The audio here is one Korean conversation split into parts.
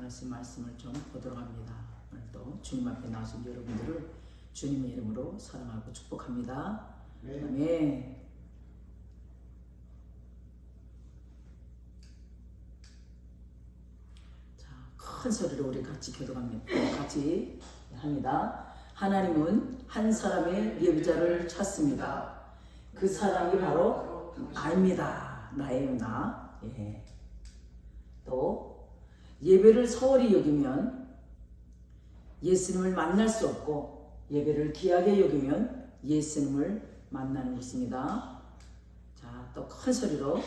하신 말씀을 좀 보도록 합니다. 오늘도 주님 앞에 나오신 여러분들을 주님의 이름으로 사랑하고 축복합니다. 아멘. 자, 큰 소리로 우리 같이 기도합니다. 같이 합니다. 하나님은 한 사람의 예비자를 찾습니다. 그 사람이 바로 나입니다. 나예요, 나. 예. 또 예배를 소홀히 여기면 예수님을 만날 수 없고, 예배를 귀하게 여기면 예수님을 만나는 것입니다. 자, 또 큰 소리로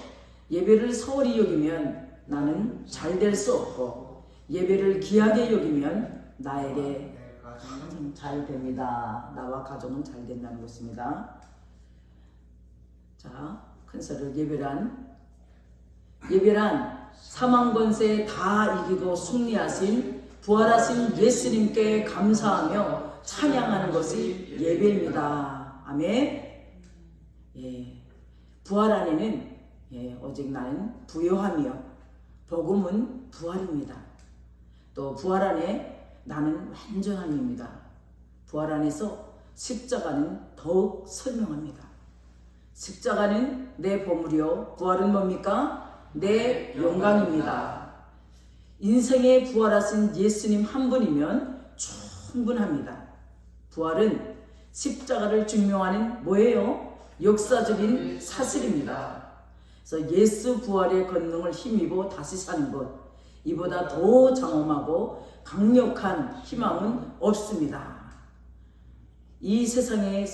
예배를 소홀히 여기면 나는 잘 될 수 없고, 예배를 귀하게 여기면 나에게 잘 됩니다. 나와 가정은 잘 된다는 것입니다. 자, 큰 소리로 예배란 사망 권세 다 이기고 승리하신 부활하신 예수님께 감사하며 찬양하는 것이 예배입니다. 아멘. 예, 부활 안에는 오직 나는 부요하며 복음은 부활입니다. 또 부활 안에 나는 완전함입니다. 부활 안에서 십자가는 더욱 선명합니다. 십자가는 내 보물이요, 부활은 뭡니까? 내 영광입니다. 인생에 부활하신 예수님 한 분이면 충분합니다. 부활은 십자가를 증명하는 뭐예요? 역사적인 사실입니다. 그래서 예수 부활의 권능을 힘입어 다시 사는 것, 이보다 더 장엄하고 강력한 희망은 없습니다. 이 세상에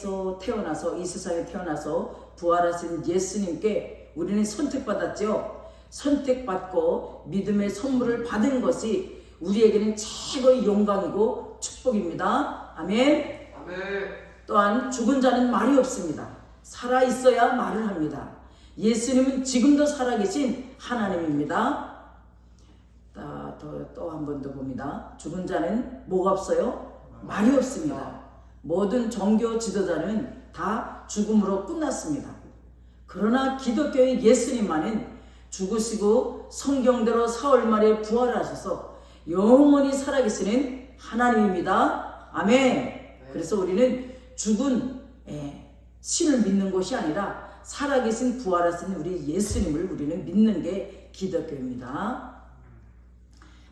태어나서 부활하신 예수님께 우리는 선택받았죠. 선택받고 믿음의 선물을 받은 것이 우리에게는 최고의 영광이고 축복입니다. 아멘. 아멘. 또한 죽은 자는 말이 없습니다. 살아있어야 말을 합니다. 예수님은 지금도 살아계신 하나님입니다. 또 한 번 더 봅니다. 죽은 자는 뭐가 없어요? 말이 없습니다. 모든 종교 지도자는 다 죽음으로 끝났습니다. 그러나 기독교의 예수님만은 죽으시고 성경대로 사흘 만에 부활하셔서 영원히 살아계시는 하나님입니다. 아멘. 그래서 우리는 죽은 신을 믿는 것이 아니라 살아계신 부활하신 우리 예수님을 우리는 믿는 게 기독교입니다.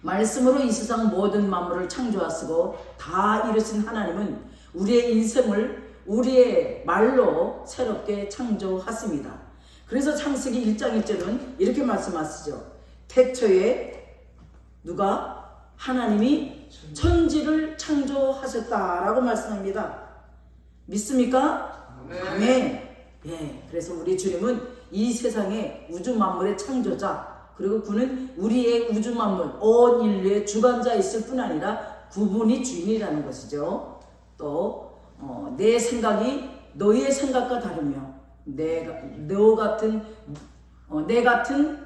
말씀으로 이 세상 모든 만물을 창조하시고 다 이루신 하나님은 우리의 인생을 우리의 말로 새롭게 창조하십니다. 그래서 창세기 1장 1절은 이렇게 말씀하시죠. 태초에 누가? 하나님이 천지를 창조하셨다라고 말씀합니다. 믿습니까? 아멘. 예, 그래서 우리 주님은 이 세상의 우주 만물의 창조자, 그리고 그는 우리의 우주 만물 온 인류의 주관자이실 뿐 아니라 그분이 주인이라는 것이죠. 또 내 생각이 너희의 생각과 다르며 내 같은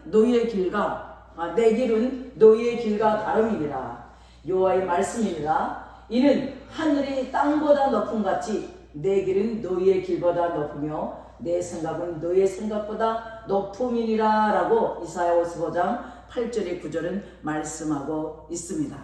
너희의 길과 내 길은 너희의 길과 다름이니라. 여호와의 말씀이니라. 이는 하늘이 땅보다 높음 같이 내 길은 너희의 길보다 높으며 내 생각은 너희의 생각보다 높음이니라 라고 이사야 55장 8절의 9절은 말씀하고 있습니다.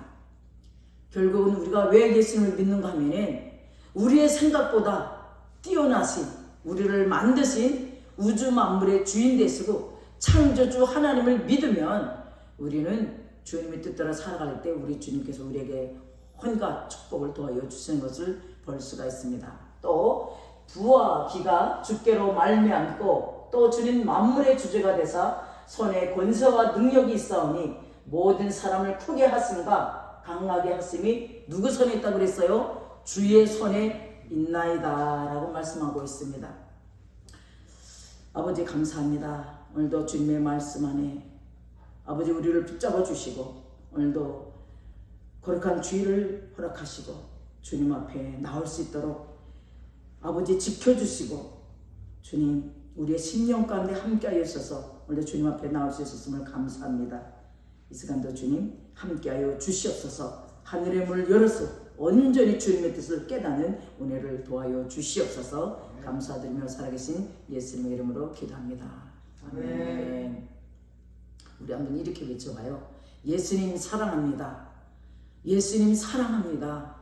결국은 우리가 왜 예수님을 믿는가 하면은 우리의 생각보다 뛰어나신, 우리를 만드신 우주 만물의 주인 되시고 창조주 하나님을 믿으면 우리는 주님의 뜻대로 살아갈 때 우리 주님께서 우리에게 온갖 축복을 도와여 주시는 것을 볼 수가 있습니다. 또 부와 기가 주께로 말미암고 또 주님 만물의 주제가 되사 손에 권세와 능력이 있사오니 모든 사람을 크게 하심과 강하게 하심이 누구 손에 있다고 그랬어요? 주의 손에 있나이다 라고 말씀하고 있습니다. 아버지 감사합니다. 오늘도 주님의 말씀 안에 아버지 우리를 붙잡아 주시고 오늘도 거룩한 주의를 허락하시고 주님 앞에 나올 수 있도록 아버지 지켜주시고 주님 우리의 심령 가운데 함께하여 주셔서 오늘도 주님 앞에 나올 수 있었음을 감사합니다. 이 시간도 주님 함께하여 주시옵소서. 하늘의 문을 열어서 온전히 주님의 뜻을 깨닫는 은혜를 도와여 주시옵소서. 감사드리며 살아계신 예수님의 이름으로 기도합니다. 아멘. 우리 한번 이렇게 외쳐봐요. 예수님 사랑합니다. 예수님 사랑합니다.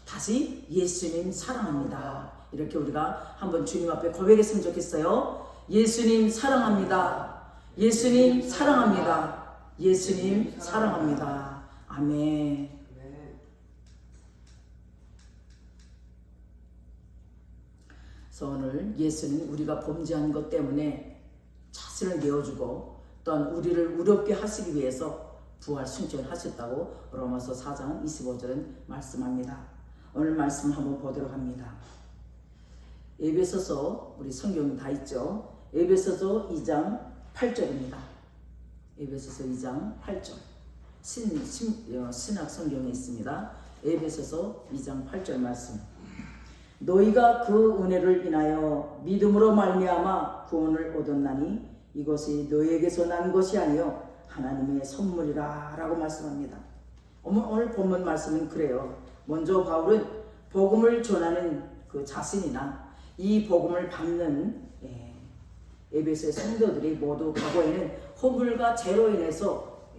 다시 예수님 사랑합니다. 이렇게 우리가 한번 주님 앞에 고백했으면 좋겠어요. 예수님 사랑합니다. 예수님 사랑합니다. 예수님 사랑합니다. 아멘. 그래서 오늘 예수는 우리가 범죄한 것 때문에 자신을 내어주고 또한 우리를 의롭게 하시기 위해서 부활 승천하셨다고 로마서 4장 25절은 말씀합니다. 오늘 말씀 한번 보도록 합니다. 에베소서, 우리 성경이 다 있죠. 에베소서 2장 8절입니다. 에베소서 2장 8절. 신학 성경에 있습니다. 에베소서 2장 8절 말씀. 너희가 그 은혜를 인하여 믿음으로 말미암아 구원을 얻었나니 이것이 너희에게서 난 것이 아니요 하나님의 선물이라 라고 말씀합니다. 오늘 본문 말씀은 그래요. 먼저 바울은 복음을 전하는 그 자신이나 이 복음을 받는 에베소의 성도들이 모두 과거에는 허물과 죄로 인해서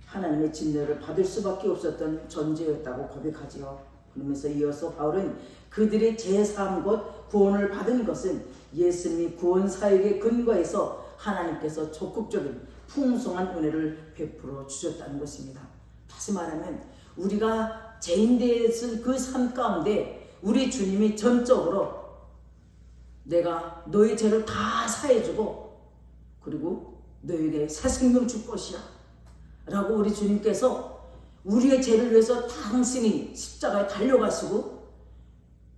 하나님의 진노를 받을 수밖에 없었던 존재였다고 고백하지요. 그러면서 이어서 바울은 그들의 죄사함 곧 구원을 받은 것은 예수님이 구원 사역의 근거에서 하나님께서 적극적인 풍성한 은혜를 베풀어 주셨다는 것입니다. 다시 말하면 우리가 죄인되었을 그 삶 가운데 우리 주님이 전적으로 내가 너의 죄를 다 사해주고 그리고 너에게 새 생명 줄 것이야 라고 우리 주님께서 우리의 죄를 위해서 당신이 십자가에 달려가시고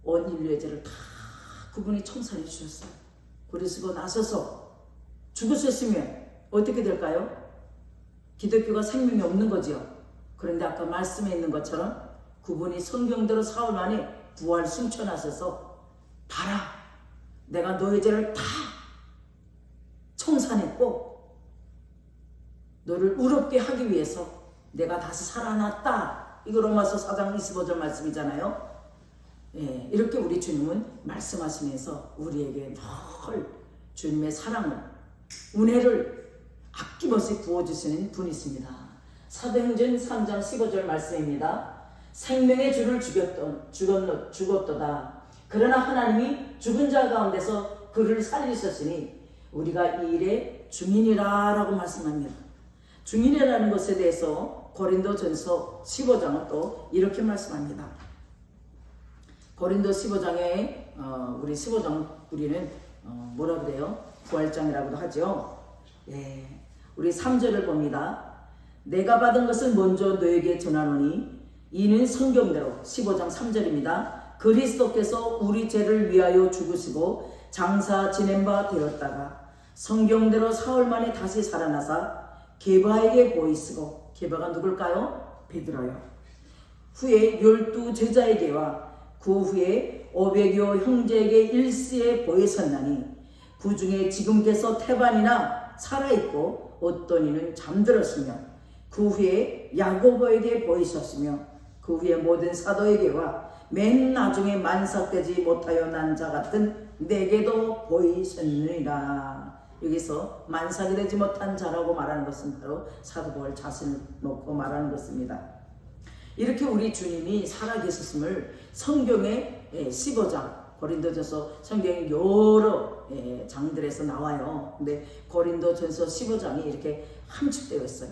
온 인류의 죄를 다 그분이 청산해 주셨어요. 그러시고 나서서 죽으셨으면 어떻게 될까요? 기독교가 생명이 없는 거죠. 그런데 아까 말씀에 있는 것처럼 그분이 성경대로 사흘 만에 부활 승천하셔서 봐라, 내가 너의 죄를 다 청산했고 너를 의롭게 하기 위해서 내가 다시 살아났다. 이거 로마서 4장 25절 말씀이잖아요. 이렇게 우리 주님은 말씀하시면서 우리에게 늘 주님의 사랑을, 은혜를 아낌없이 부어주시는 분이십니다. 사도행전 3장 15절 말씀입니다. 생명의 주를 죽었도다. 그러나 하나님이 죽은 자 가운데서 그를 살리셨으니 우리가 이 일의 증인이라 라고 말씀합니다. 증인이라는 것에 대해서 고린도전서 15장은 또 이렇게 말씀합니다. 고린도 15장에 우리 15장 우리는 뭐라 그래요? 부활장이라고도 하죠. 우리 3절을 봅니다. 내가 받은 것을 먼저 너에게 전하노니 이는 성경대로 15장 3절입니다. 그리스도께서 우리 죄를 위하여 죽으시고 장사 지낸 바 되었다가 성경대로 사흘 만에 다시 살아나사 게바에게 보이시고, 게바가 누굴까요? 베드로요. 후에 12 제자에게와 그 후에 500여 형제에게 일시에 보이셨나니 그 중에 지금께서 태반이나 살아있고 어떤 이는 잠들었으며 그 후에 야고보에게 보이셨으며 그 후에 모든 사도에게와 맨 나중에 만삭되지 못하여 난 자 같은 내게도 보이셨느니라. 여기서 만삭이 되지 못한 자라고 말하는 것은 바로 사도 바울 자신을 놓고 말하는 것입니다. 이렇게 우리 주님이 살아계셨음을 성경의 15장, 고린도전서 성경의 여러 장들에서 나와요. 근데 고린도전서 15장이 이렇게 함축되어 있어요.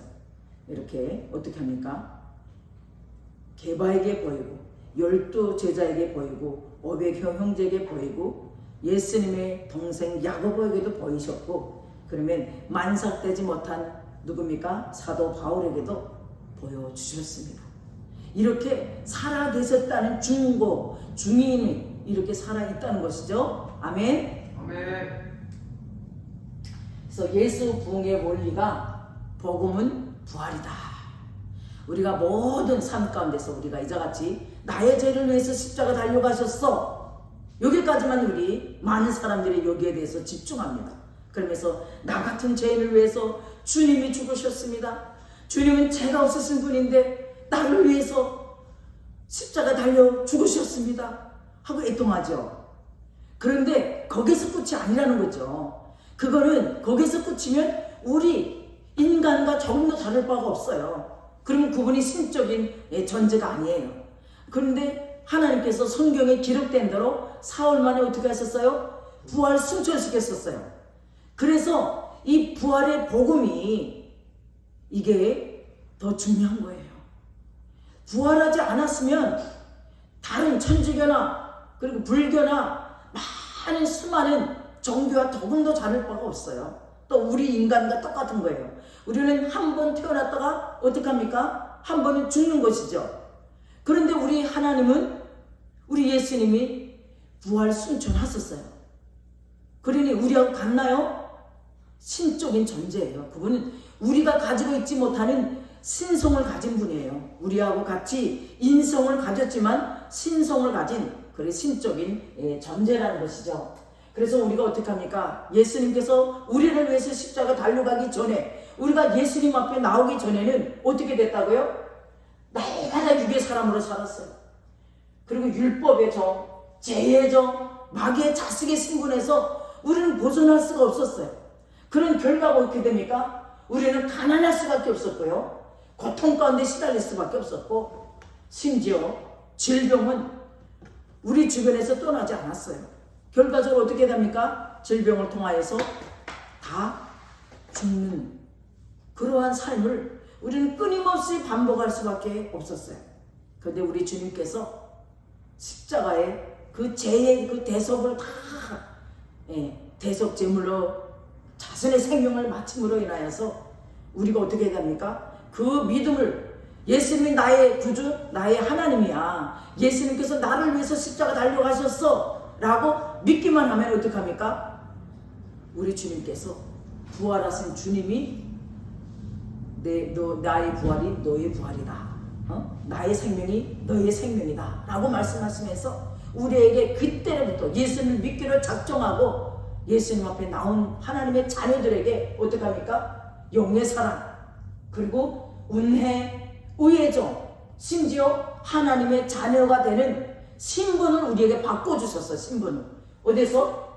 이렇게 어떻게 합니까? 게바에게 보이고 12 제자에게 보이고 500여 형제에게 보이고 예수님의 동생 야고보에게도 보이셨고, 그러면 만삭되지 못한 누굽니까? 사도 바울에게도 보여주셨습니다. 이렇게 살아계셨다는 증거, 증인이 이렇게 살아있다는 것이죠. 아멘. 아멘. 그래서 예수 부흥의 원리가 복음은 부활이다. 우리가 모든 삶 가운데서 우리가 이제같이 나의 죄를 위해서 십자가 달려가셨어. 여기까지만 우리 많은 사람들이 여기에 대해서 집중합니다. 그러면서 나 같은 죄인을 위해서 주님이 죽으셨습니다. 주님은 죄가 없으신 분인데 나를 위해서 십자가 달려 죽으셨습니다 하고 애통하죠. 그런데 거기서 끝이 아니라는 거죠. 그거는 거기서 끝이면 우리 인간과 조금도 다를 바가 없어요. 그러면 그분이 신적인 존재가 아니에요. 그런데 하나님께서 성경에 기록된 대로 사흘 만에 어떻게 하셨어요? 부활 승천시켰었어요. 그래서 이 부활의 복음이 이게 더 중요한 거예요. 부활하지 않았으면 다른 천주교나 그리고 불교나 많은 수많은 종교와 조금도 다를 바가 없어요. 또 우리 인간과 똑같은 거예요. 우리는 한 번 태어났다가 어떻게 합니까? 한 번은 죽는 것이죠. 그런데 우리 하나님은 우리 예수님이 부활 승천하셨어요. 그러니 우리하고 같나요? 신적인 존재예요. 그분은 우리가 가지고 있지 못하는 신성을 가진 분이에요. 우리하고 같이 인성을 가졌지만 신성을 가진 그런 신적인 존재라는 것이죠. 그래서 우리가 어떻게 합니까? 예수님께서 우리를 위해서 십자가 달려가기 전에, 우리가 예수님 앞에 나오기 전에는 어떻게 됐다고요? 날마다 육의 사람으로 살았어요. 그리고 율법의 정, 죄의 정, 마귀의 자식의 신분에서 우리는 벗어날 수가 없었어요. 그런 결과가 어떻게 됩니까? 우리는 가난할 수밖에 없었고요. 고통 가운데 시달릴 수밖에 없었고, 심지어 질병은 우리 주변에서 떠나지 않았어요. 결과적으로 어떻게 됩니까? 질병을 통하여서 다 죽는 그러한 삶을 우리는 끊임없이 반복할 수밖에 없었어요. 그런데 우리 주님께서 십자가에 그 죄의 그 대속을 다 대속 제물로 자신의 생명을 바침으로 인하여서 우리가 어떻게 됩니까? 그 믿음을, 예수님이 나의 구주, 나의 하나님이야, 예수님께서 나를 위해서 십자가 달려가셨어 라고 믿기만 하면 어떻게 합니까? 우리 주님께서, 부활하신 주님이 나의 부활이 너의 부활이다, 나의 생명이 너의 생명이다 라고 말씀하시면서 우리에게 그때부터 예수님을 믿기로 작정하고 예수님 앞에 나온 하나님의 자녀들에게 어떻게 합니까? 영의 사랑, 그리고 운해, 의의 종, 심지어 하나님의 자녀가 되는 신분을 우리에게 바꿔주셨어요. 신분을 어디서?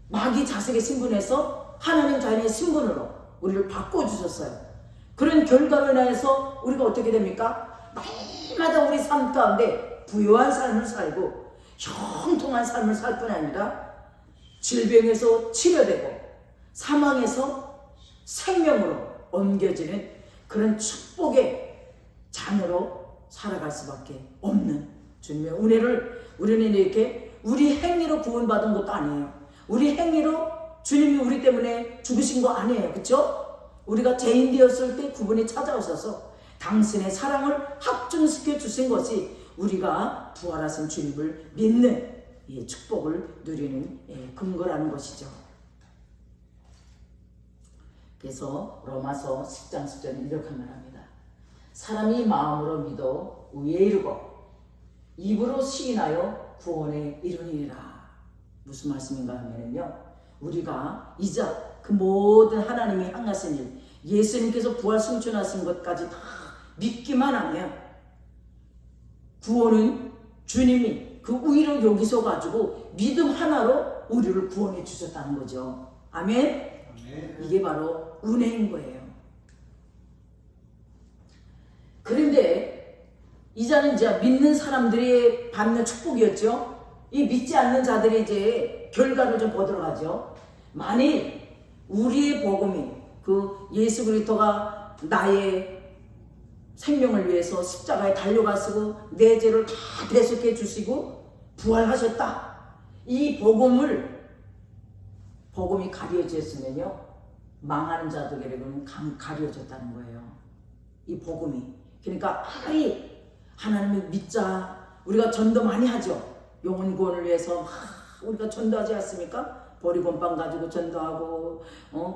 마귀 자식의 신분에서 하나님 자녀의 신분으로 우리를 바꿔주셨어요. 그런 결과로 인해서 우리가 어떻게 됩니까? 날마다 우리 삶 가운데 부유한 삶을 살고 형통한 삶을 살 뿐 아니라 질병에서 치료되고 사망에서 생명으로 옮겨지는 그런 축복의 자녀로 살아갈 수밖에 없는 주님의 은혜를 우리는 이렇게 우리 행위로 구원받은 것도 아니에요. 우리 행위로 주님이 우리 때문에 죽으신 거 아니에요. 그렇죠? 우리가 죄인 되었을 때 그분이 찾아오셔서 당신의 사랑을 확증시켜 주신 것이 우리가 부활하신 주님을 믿는 축복을 누리는 근거라는 것이죠. 그래서 로마서 10장 10절에 이렇게 말합니다. 사람이 마음으로 믿어 의에 이르고 입으로 시인하여 구원에 이르니라. 무슨 말씀인가 하면요, 우리가 이자 그 모든 하나님이 행하신 일, 예수님께서 부활 승천하신 것까지 다 믿기만 하면 구원은 주님이 그 의로 여기서 가지고 믿음 하나로 우리를 구원해 주셨다는 거죠. 아멘. 이게 바로 은혜인 거예요. 그런데 이자는 이제 믿는 사람들이 받는 축복이었죠. 이 믿지 않는 자들이 이제 결과를 좀 보도록 하죠. 만일 우리의 복음이 그 예수 그리스도가 나의 생명을 위해서 십자가에 달려가시고 내 죄를 다 대속해 주시고 부활하셨다, 이 복음이 가려졌으면요, 망하는 자들에게는 가려졌다는 거예요. 이 복음이. 그러니까 하나님을 믿자. 우리가 전도 많이 하죠. 영혼 구원을 위해서 우리가 전도하지 않습니까? 보리곤빵 가지고 전도하고,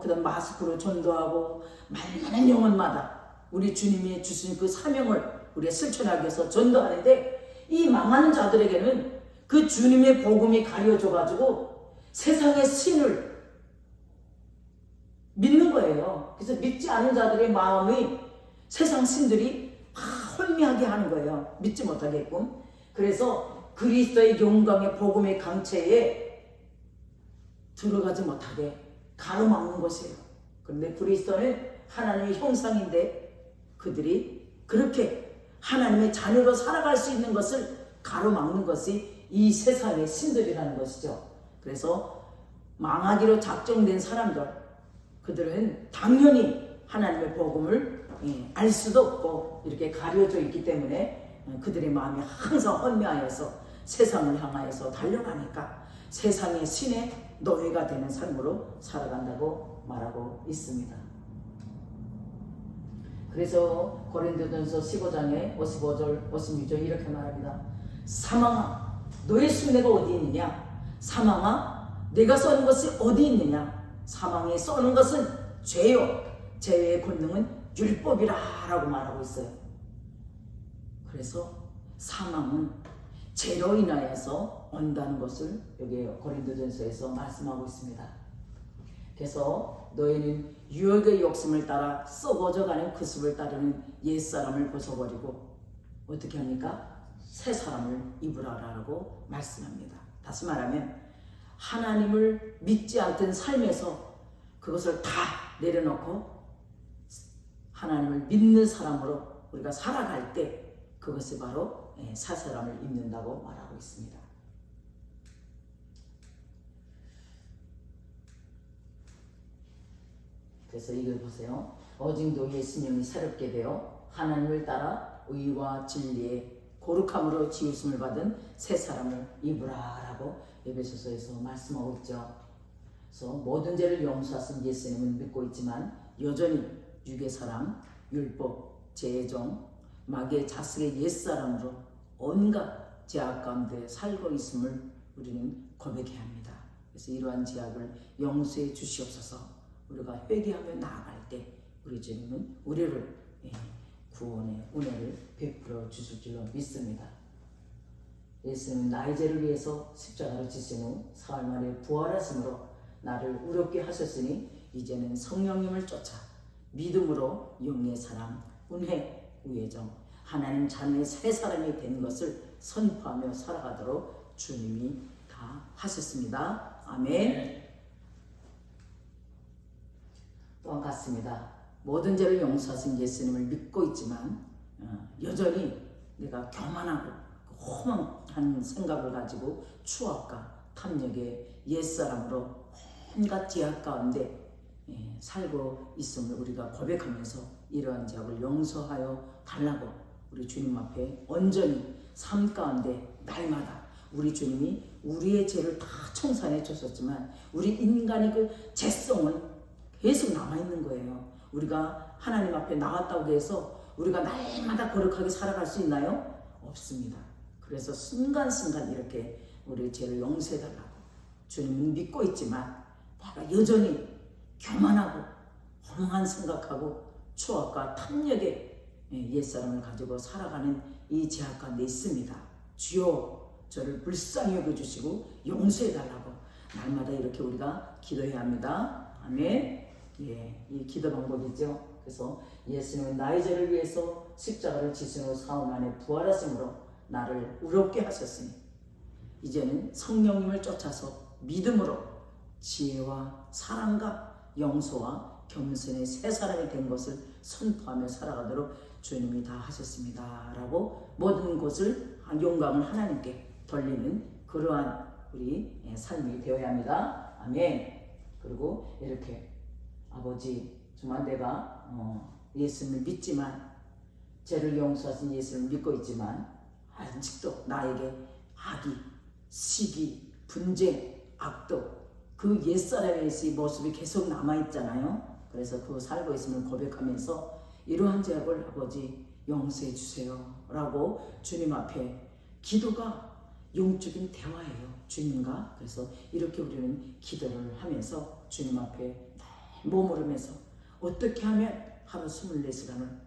그 다음 마스크로 전도하고, 많은 영혼마다 우리 주님이 주신 그 사명을 우리가 실천하기 위해서 전도하는데, 이 망하는 자들에게는 그 주님의 복음이 가려져가지고 세상의 신을 믿는 거예요. 그래서 믿지 않은 자들의 마음이 세상 신들이 혼미하게 하는 거예요. 믿지 못하게끔. 그래서 그리스도의 영광의 복음의 강체에 들어가지 못하게 가로막는 것이에요. 그런데 그리스도는 하나님의 형상인데 그들이 그렇게 하나님의 자녀로 살아갈 수 있는 것을 가로막는 것이 이 세상의 신들이라는 것이죠. 그래서 망하기로 작정된 사람들, 그들은 당연히 하나님의 복음을 알 수도 없고 이렇게 가려져 있기 때문에 그들의 마음이 항상 헛매하여서 세상을 향하여서 달려가니까 세상의 신의 노예가 되는 삶으로 살아간다고 말하고 있습니다. 그래서 고린도전서 15장에 55절 56절 이렇게 말합니다. 사망아 너의 순례가 어디 있느냐? 사망아 내가 써는 것이 어디 있느냐? 사망에 써는 것은 죄요 죄의 권능은 율법이라 라고 말하고 있어요. 그래서 사망은 죄로 인하여서 온다는 것을 여기 고린도전서에서 말씀하고 있습니다. 그래서 너희는 유혹의 욕심을 따라 썩어져가는 그 습을 따르는 옛사람을 벗어버리고 어떻게 합니까? 새 사람을 입으라라고 말씀합니다. 다시 말하면 하나님을 믿지 않던 삶에서 그것을 다 내려놓고 하나님을 믿는 사람으로 우리가 살아갈 때 그것이 바로 새 사람을 입는다고 말하고 있습니다. 그래서 이걸 보세요. 오직 너희의 심령이 새롭게 되어 하나님을 따라 의와 진리의 거룩함으로 지으심을 받은 새 사람을 입으라라고 에베소서에서 말씀하고 있죠. 그래서 모든 죄를 용서하신 예수님을 믿고 있지만 여전히 육의 사람, 율법, 죄의 종, 마귀의 자식의 옛사람으로 온갖 죄악 가운데 살고 있음을 우리는 고백해야 합니다. 그래서 이러한 죄악을 용서해 주시옵소서. 우리가 회개하며 나아갈 때 우리 주님은 우리를 구원의 은혜를 베풀어 주실 줄로 믿습니다. 예수님은 나의 죄를 위해서 십자가로 지신 후 사흘 만에 부활하심으로 나를 의롭게 하셨으니 이제는 성령님을 쫓아 믿음으로 영의 사람, 은혜, 우애정, 하나님 자녀의 새 사람이 된 것을 선포하며 살아가도록 주님이 다 하셨습니다. 아멘. 또한 같습니다. 모든 죄를 용서하신 예수님을 믿고 있지만 여전히 내가 교만하고 허망한 생각을 가지고 추악과 탐욕의 옛사람으로 온갖 죄악 가운데 살고 있음을 우리가 고백하면서 이러한 죄악을 용서하여 달라고 우리 주님 앞에 온전히 삶 가운데 날마다 우리 주님이 우리의 죄를 다 청산해 주셨지만 우리 인간의 그 죄성은 계속 남아있는 거예요. 우리가 하나님 앞에 나왔다고 해서 우리가 날마다 거룩하게 살아갈 수 있나요? 없습니다. 그래서 순간순간 이렇게 우리의 죄를 용서해달라고 주님은 믿고 있지만 내가 여전히 교만하고 허망한 생각하고 추악과 탐욕의 옛사람을 가지고 살아가는 이 죄악 가운데 있습니다. 주여 저를 불쌍히 여겨주시고 용서해달라고 날마다 이렇게 우리가 기도해야 합니다. 아멘. 이 기도 방법이죠. 그래서 예수님은 나의 죄를 위해서 십자가를 지신 후 사흘 만에 부활하심으로 나를 의롭게 하셨으니 이제는 성령님을 쫓아서 믿음으로 지혜와 사랑과 용서와 겸손의 새 사람이 된 것을 선포하며 살아가도록 주님이 다 하셨습니다 라고 모든 것을 영광을 하나님께 돌리는 그러한 우리 삶이 되어야 합니다. 아멘. 그리고 이렇게 아버지 정말 내가 예수님을 믿지만 죄를 용서하신 예수님을 믿고 있지만 아직도 나에게 악이, 시기, 분쟁, 악도 그 옛사람의 모습이 계속 남아있잖아요. 그래서 그 살고 있음을 고백하면서 이러한 죄악을 아버지 용서해 주세요 라고 주님 앞에 기도가 영적인 대화예요. 주님과. 그래서 이렇게 우리는 기도를 하면서 주님 앞에 머무르면서 어떻게 하면 하루 24시간을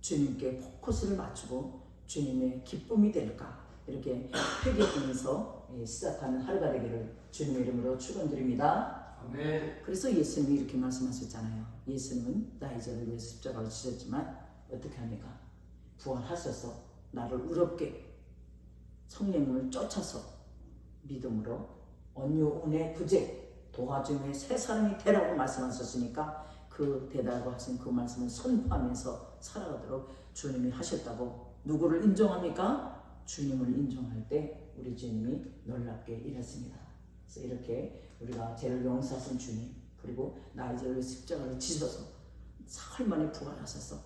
주님께 포커스를 맞추고 주님의 기쁨이 될까 이렇게 회개하면서 시작하는 하루가 되기를 주님의 이름으로 축원드립니다. 아멘. 그래서 예수님이 이렇게 말씀하셨잖아요. 예수님은 나의 죄를 위해서 십자가를 지셨지만 어떻게 합니까? 부활하셔서 나를 의롭게 성령님을 쫓아서 믿음으로 온유, 은혜, 구제, 도와줌의 새 사람이 되라고 말씀하셨으니까 그 그 대다라고 하신 그 말씀을 선포하면서 살아가도록 주님이 하셨다고 누구를 인정합니까? 주님을 인정할 때 우리 주님이 놀랍게 일했습니다. 그래서 이렇게 우리가 죄를 용서하신 주님, 그리고 나의 죄를 십자가를 지셔서 사흘 만에 부활하셔서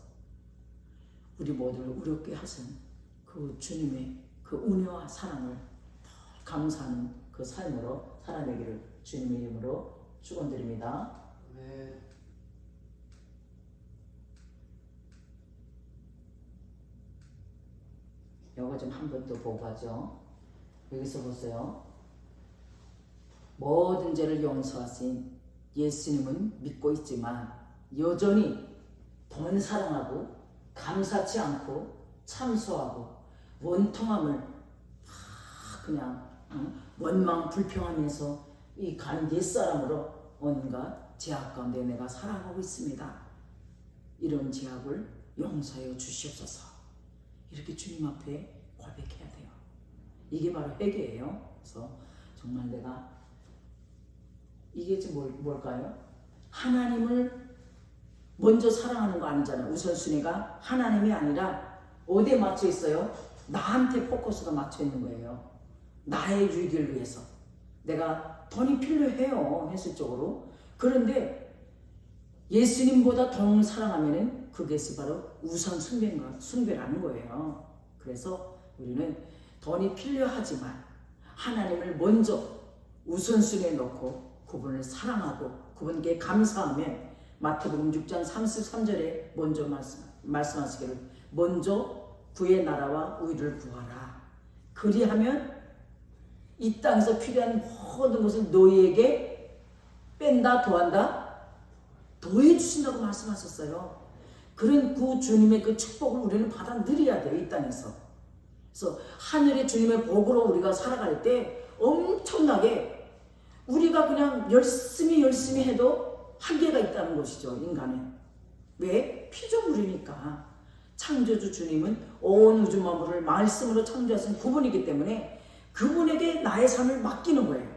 우리 모두를 의롭게 하신 그 주님의 그 은혜와 사랑을 감사하는 그 삶으로 살아내기를 주님의 이름으로 축원드립니다. 네. 이거 좀 한 번 더 보고 하죠. 여기서 보세요. 모든 죄를 용서하신 예수님은 믿고 있지만 여전히 돈 사랑하고 감사치 않고 참소하고 원통함을 그냥 원망 불평하면서 이 간 옛사람으로 온갖 죄악 가운데 내가 살아가고 있습니다. 이런 죄악을 용서하여 주시옵소서. 이렇게 주님 앞에 고백해야 돼요. 이게 바로 회개예요. 그래서 정말 내가 이게 지금 뭘까요? 하나님을 먼저 사랑하는 거 아니잖아요. 우선순위가 하나님이 아니라 어디에 맞춰 있어요? 나한테 포커스가 맞춰 있는 거예요. 나의 유익을 위해서. 내가 돈이 필요해요, 현실적으로. 그런데 예수님보다 돈을 사랑하면은 그것이 바로 우선 숭배라는 거예요. 그래서 우리는 돈이 필요하지만 하나님을 먼저 우선순위에 놓고 그분을 사랑하고 그분께 감사하면 마태복음 6장 33절에 먼저 말씀하시기를 먼저 그의 나라와 의를 구하라. 그리하면 이 땅에서 필요한 모든 것을 너희에게 뺀다 더한다 더해 주신다고 말씀하셨어요. 그런 그 주님의 그 축복을 우리는 받아 누려야 돼요, 이 땅에서. 그래서 하늘의 주님의 복으로 우리가 살아갈 때 엄청나게 우리가 그냥 열심히 해도 한계가 있다는 것이죠, 인간에. 왜? 피조물이니까. 창조주 주님은 온 우주 만물을 말씀으로 창조하신 그분이기 때문에 그분에게 나의 삶을 맡기는 거예요.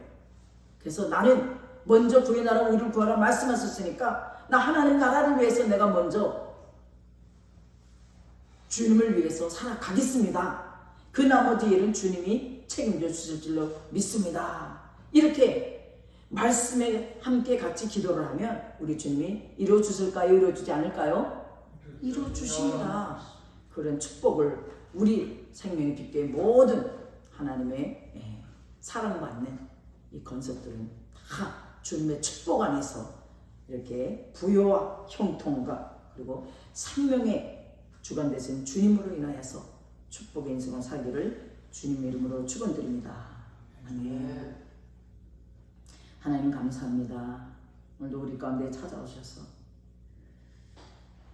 그래서 나는 먼저 그의 나라와 의를 구하라 말씀하셨으니까 나 하나님 나라를 위해서 내가 먼저 주님을 위해서 살아가겠습니다. 그 나머지 일은 주님이 책임져 주실 줄로 믿습니다. 이렇게 말씀에 함께 같이 기도를 하면 우리 주님이 이루어 주실까요? 이루어 주지 않을까요? 이루어 주십니다. 그런 축복을 우리 생명의 빛교회 모든 하나님의 사랑받는 이 건석들은 다 주님의 축복 안에서 이렇게 부요와 형통과 그리고 생명의 주관 되신 주님으로 인하여서 축복의 인생을 살기를 주님의 이름으로 축원드립니다. 아멘. 하나님 감사합니다. 오늘도 우리 가운데 찾아오셔서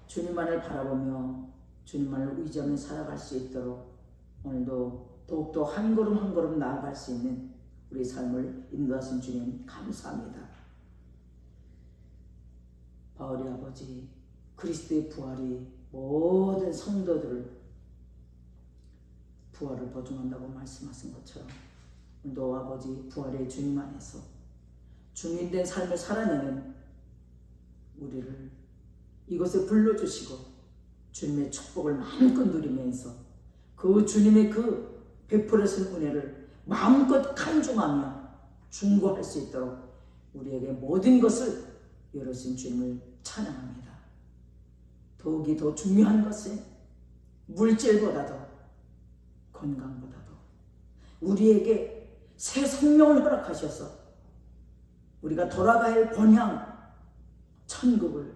주님만을 바라보며 주님만을 의지하며 살아갈 수 있도록 오늘도 더욱더 한 걸음 한 걸음 나아갈 수 있는 우리 삶을 인도하신 주님 감사합니다. 바울의 아버지 그리스도의 부활이 모든 성도들을 부활을 보증한다고 말씀하신 것처럼 너 아버지 부활의 주님 안에서 주님된 삶을 살아내는 우리를 이곳에 불러주시고 주님의 축복을 마음껏 누리면서 그 주님의 그 베풀으신 은혜를 마음껏 간증하며 중고할 수 있도록 우리에게 모든 것을 열어주신 주님을 찬양합니다. 더욱이 더 중요한 것은 물질보다도 건강보다도 우리에게 새 생명을 허락하셔서 우리가 돌아가야 할 본향 천국을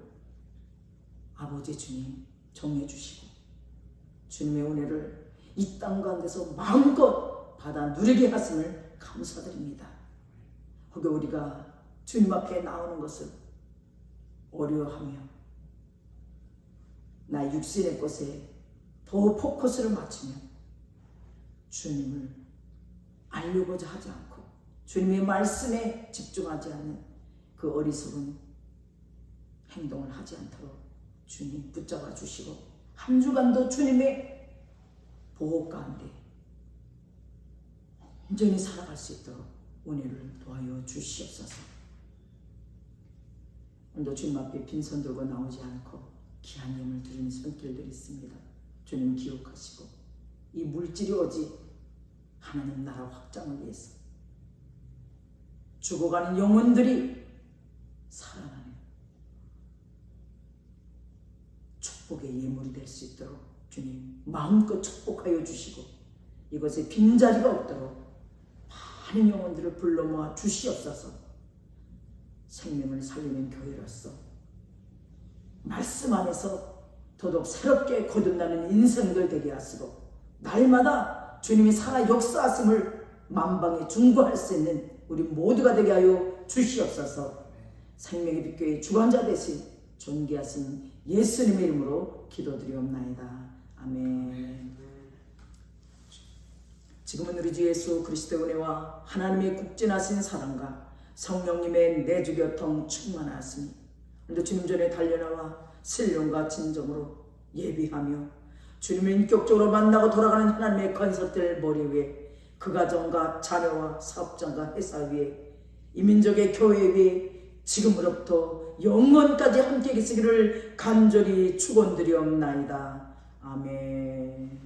아버지 주님 정해주시고 주님의 은혜를 이 땅 가운데서 마음껏 받아 누리게 하심을 감사드립니다. 혹여 우리가 주님 앞에 나오는 것을 어려워하며 나 육신의 것에 더 포커스를 맞추며 주님을 알려고자 하지 않고 주님의 말씀에 집중하지 않는 그 어리석은 행동을 하지 않도록 주님 붙잡아 주시고 한 주간도 주님의 보호 가운데 온전히 살아갈 수 있도록 은혜를 도와여 주시옵소서. 오늘도 주님 앞에 빈손 들고 나오지 않고 귀한 예물 드리는 손길들이 있습니다. 주님 기억하시고 이 물질이 오직 하나님 나라 확장을 위해서 죽어가는 영혼들이 살아나는 축복의 예물이 될 수 있도록 주님 마음껏 축복하여 주시고 이것에 빈자리가 없도록 많은 영혼들을 불러 모아 주시옵소서. 생명을 살리는 교회로서 말씀 안에서 더더욱 새롭게 거듭나는 인생들 되게 하시고 날마다 주님이 살아 역사하심을 만방에 중보할 수 있는 우리 모두가 되게 하여 주시옵소서. 생명의 빛교회 주관자 되신 존귀하신 예수님의 이름으로 기도드리옵나이다. 아멘. 지금은 우리 주 예수 그리스도의 은혜와 하나님의 국진하신 사랑과 성령님의 내주교통 충만하시니 오늘도 주님 전에 달려나와 신령과 진정으로 예비하며 주님을 인격적으로 만나고 돌아가는 하나님의 건설들 머리 위에 그 가정과 자녀와 사업장과 회사 위에 이 민족의 교회 위에 지금으로부터 영원까지 함께 계시기를 간절히 축원드리옵나이다. 아멘.